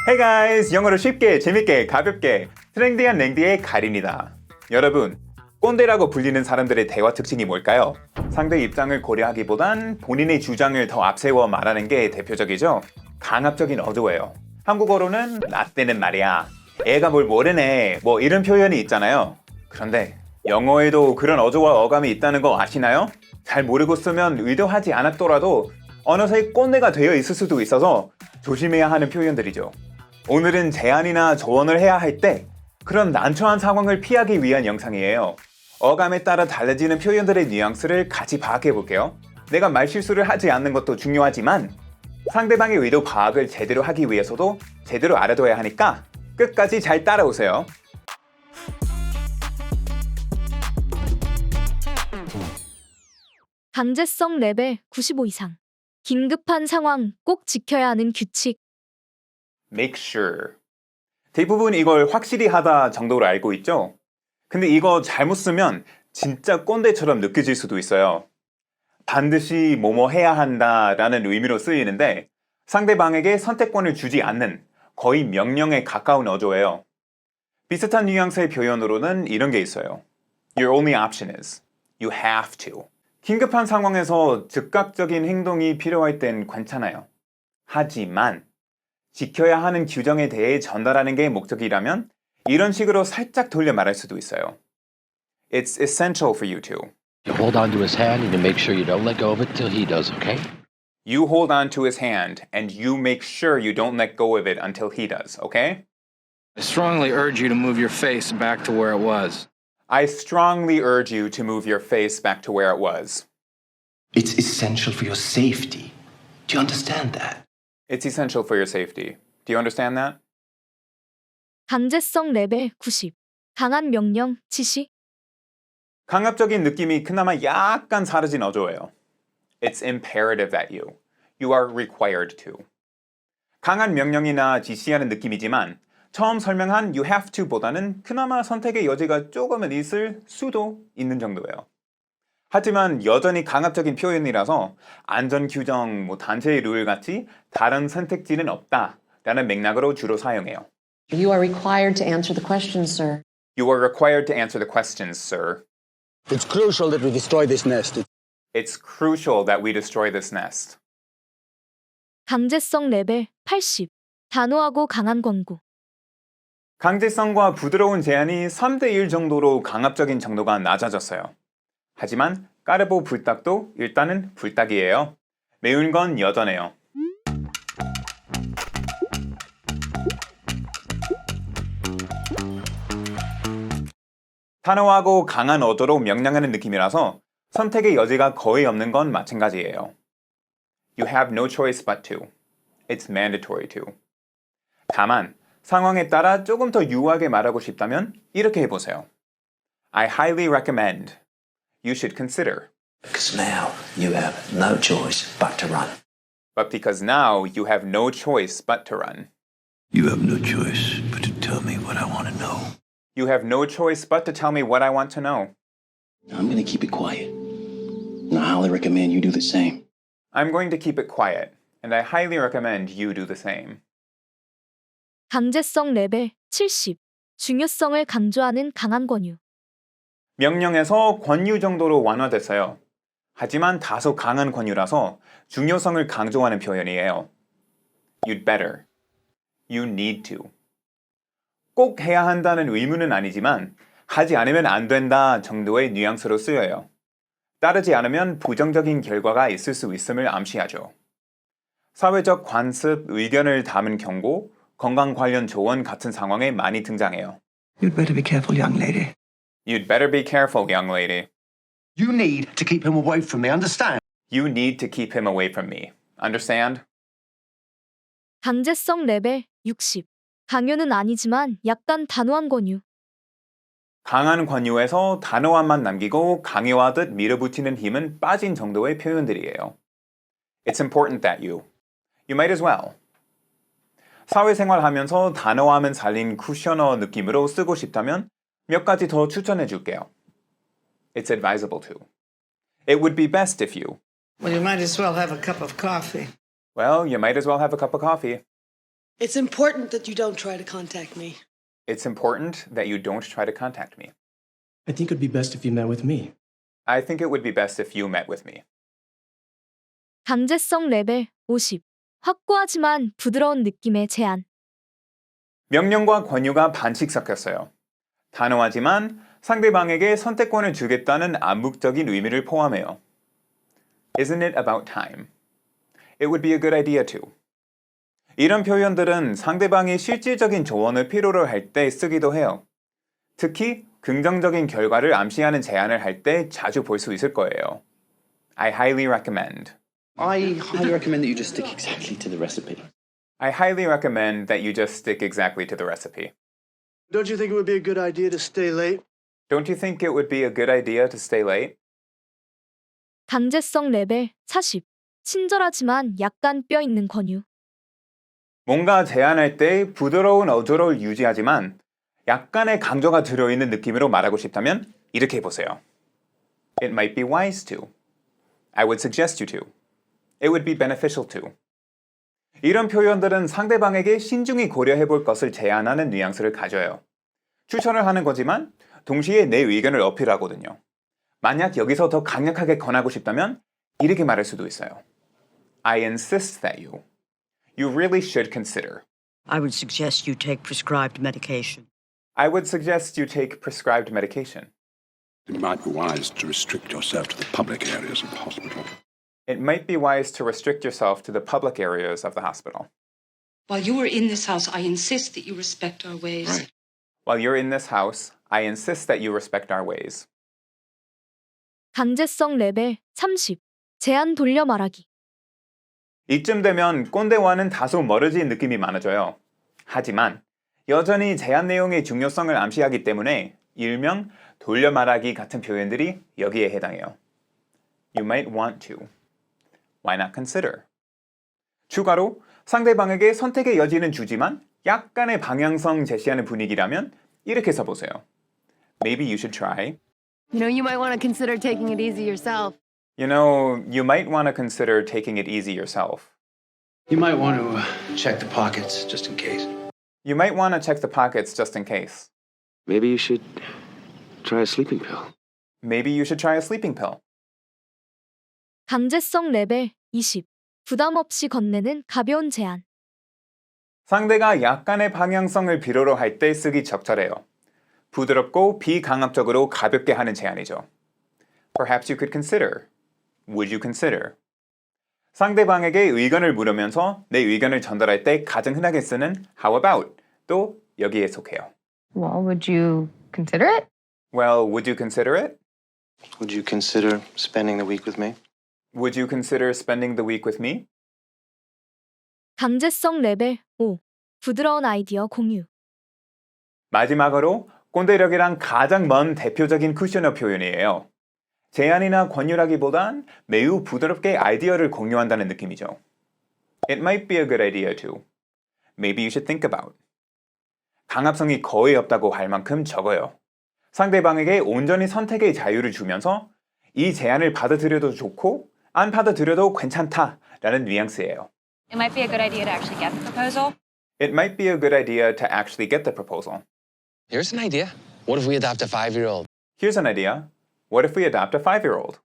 Hey guys! 영어를 쉽게, 재밌게, 가볍게 트렌디한 랭디의 가린이다. 여러분, 꼰대라고 불리는 사람들의 대화 특징이 뭘까요? 상대 입장을 고려하기보단 본인의 주장을 더 앞세워 말하는 게 대표적이죠? 강압적인 어조예요. 한국어로는 라떼는 말이야. 애가 뭘 모르네. 뭐 이런 표현이 있잖아요. 그런데 영어에도 그런 어조와 어감이 있다는 거 아시나요? 잘 모르고 쓰면 의도하지 않았더라도 어느새 꼰대가 되어 있을 수도 있어서 조심해야 하는 표현들이죠. 오늘은 제안이나 조언을 해야 할 때 그런 난처한 상황을 피하기 위한 영상이에요. 어감에 따라 달라지는 표현들의 뉘앙스를 같이 파악해 볼게요. 내가 말실수를 하지 않는 것도 중요하지만 상대방의 의도 파악을 제대로 하기 위해서도 제대로 알아둬야 하니까 끝까지 잘 따라오세요. 강제성 레벨 95 이상. 긴급한 상황 꼭 지켜야 하는 규칙. Make sure. 대부분 이걸 확실히 하다 정도로 알고 있죠? 근데 이거 잘못 쓰면 진짜 꼰대처럼 느껴질 수도 있어요. 반드시 뭐뭐 해야 한다라는 의미로 쓰이는데 상대방에게 선택권을 주지 않는 거의 명령에 가까운 어조예요. 비슷한 뉘앙스의 표현으로는 이런 게 있어요. Your only option is. You have to. 긴급한 상황에서 즉각적인 행동이 필요할 땐 괜찮아요. 하지만 지켜야 하는 규정에 대해 전달하는 게 목적이라면 이런 식으로 살짝 돌려 말할 수도 있어요. It's essential for you to. You hold on to his hand and you make sure you don't let go of it till he does, okay? You hold on to his hand and you make sure you don't let go of it until he does, okay? I strongly urge you to move your face back to where it was. I strongly urge you to move your face back to where it was. It's essential for your safety. Do you understand that? It's essential for your safety. Do you understand that? 강제성 레벨 90. 강한 명령, 지시. 강압적인 느낌이 그나마 약간 사라진 어조예요. It's imperative that you. You are required to. 강한 명령이나 지시하는 느낌이지만 처음 설명한 you have to 보다는 그나마 선택의 여지가 조금은 있을 수도 있는 정도예요. 하지만 여전히 강압적인 표현이라서 안전규정, 단체의 룰 같이 다른 선택지는 없다라는 맥락으로 주로 사용해요. You are required to answer the questions, sir. You are required to answer the questions, sir. It's crucial that we destroy this nest. It's crucial that we destroy this nest. 강제성 레벨 80. 단호하고 강한 권고. 강제성과 부드러운 제안이 3대1 정도로 강압적인 정도가 낮아졌어요. 하지만 까르보 불닭도 일단은 불닭이에요. 매운 건 여전해요. 단호하고 강한 어조로 명령하는 느낌이라서 선택의 여지가 거의 없는 건 마찬가지예요. You have no choice but to. It's mandatory to. 다만 상황에 따라 조금 더 유하게 말하고 싶다면 이렇게 해보세요. I highly recommend. You should consider. Because now you have no choice but to run. But because now you have no choice but to run. You have no choice but to tell me what I want to know. You have no choice but to tell me what I want to know. I'm going to keep it quiet. And I highly recommend you do the same. I'm going to keep it quiet, and I highly recommend you do the same. 강제성 레벨 70. 중요성을 강조하는 강한 권유. 명령에서 권유 정도로 완화됐어요. 하지만 다소 강한 권유라서 중요성을 강조하는 표현이에요. You'd better. You need to. 꼭 해야 한다는 의무는 아니지만 하지 않으면 안 된다 정도의 뉘앙스로 쓰여요. 따르지 않으면 부정적인 결과가 있을 수 있음을 암시하죠. 사회적 관습, 의견을 담은 경고, 건강 관련 조언 같은 상황에 많이 등장해요. You'd better be careful, young lady. You'd better be careful, young lady. You need to keep him away from me, understand? You need to keep him away from me. Understand? 강제성 레벨 60. 강요는 아니지만 약간 단호한 권유. 강한 권유에서 단호함만 남기고 강요하듯 밀어붙이는 힘은 빠진 정도의 표현들이에요. It's important that you. You might as well. 사회생활 하면서 단호함은 살린 쿠셔너 느낌으로 쓰고 싶다면 몇 가지 더 추천해 줄게요. It's advisable to. It would be best if you. Well, you might as well have a cup of coffee. Well, you might as well have a cup of coffee. It's important that you don't try to contact me. It's important that you don't try to contact me. I think it'd be best if you met with me. I think it would be best if you met with me. 강제성 레벨 50. 확고하지만 부드러운 느낌의 제안. 명령과 권유가 반씩 섞였어요. 단호하지만 상대방에게 선택권을 주겠다는 암묵적인 의미를 포함해요. Isn't it about time? It would be a good idea too. 이런 표현들은 상대방이 실질적인 조언을 필요로 할 때 쓰기도 해요. 특히 긍정적인 결과를 암시하는 제안을 할 때 자주 볼 수 있을 거예요. I highly recommend. I highly recommend that you just stick exactly to the recipe. I highly recommend that you just stick exactly to the recipe. Don't you think it would be a good idea to stay late? Don't you think it would be a good idea to stay late? 강제성 레벨 40. 친절하지만 약간 뼈 있는 권유. 뭔가 제안할 때 부드러운 어조를 유지하지만 약간의 강조가 들어있는 느낌으로 말하고 싶다면 이렇게 해보세요. It might be wise to. I would suggest you to. It would be beneficial to. 이런 표현들은 상대방에게 신중히 고려해볼 것을 제안하는 뉘앙스를 가져요. 추천을 하는 거지만 동시에 내 의견을 어필하거든요. 만약 여기서 더 강력하게 권하고 싶다면 이렇게 말할 수도 있어요. I insist that you. You really should consider. I would suggest you take prescribed medication. I would suggest you take prescribed medication. It might be wise to restrict yourself to the public areas of the hospital. It might be wise to restrict yourself to the public areas of the hospital. While you are in this house, I insist that you respect our ways. Right. While you're in this house, I insist that you respect our ways. 강제성 레벨 30. 제안 돌려 말하기. 이쯤 되면 꼰대와는 다소 멀어진 느낌이 많아져요. 하지만 여전히 제안 내용의 중요성을 암시하기 때문에 일명 돌려 말하기 같은 표현들이 여기에 해당해요. You might want to. Why not consider? 추가로 상대방에게 선택의 여지는 주지만 약간의 방향성 제시하는 분위기라면 이렇게 써보세요. Maybe you should try. You know, you might want to consider taking it easy yourself. You know, you might want to consider taking it easy yourself. You might want to check the pockets just in case. You might want to check the pockets just in case. Maybe you should try a sleeping pill. Maybe you should try a sleeping pill. 강제성 레벨 20. 부담 없이 건네는 가벼운 제안. 상대가 약간의 방향성을 필요로 할 때 쓰기 적절해요. 부드럽고 비강압적으로 가볍게 하는 제안이죠. Perhaps you could consider. Would you consider? 상대방에게 의견을 물으면서 내 의견을 전달할 때 가장 흔하게 쓰는 How about? 또 여기에 속해요. Well, would you consider it? Well, would you consider it? Would you consider spending the week with me? Would you consider spending the week with me? 강제성 레벨 5. 부드러운 아이디어 공유. 마지막으로 꼰대력이랑 가장 먼 대표적인 쿠셔너 표현이에요. 제안이나 권유라기보단 매우 부드럽게 아이디어를 공유한다는 느낌이죠. It might be a good idea too. Maybe you should think about. 강압성이 거의 없다고 할 만큼 적어요. 상대방에게 온전히 선택의 자유를 주면서 이 제안을 받아들여도 좋고 안 받아들여도 괜찮다라는 뉘앙스예요. It might be a good idea to actually get the proposal. It might be a good idea to actually get the proposal. Here's an idea. What if we adopt a 5-year-old? Here's an idea. What if we adopt a 5-year-old?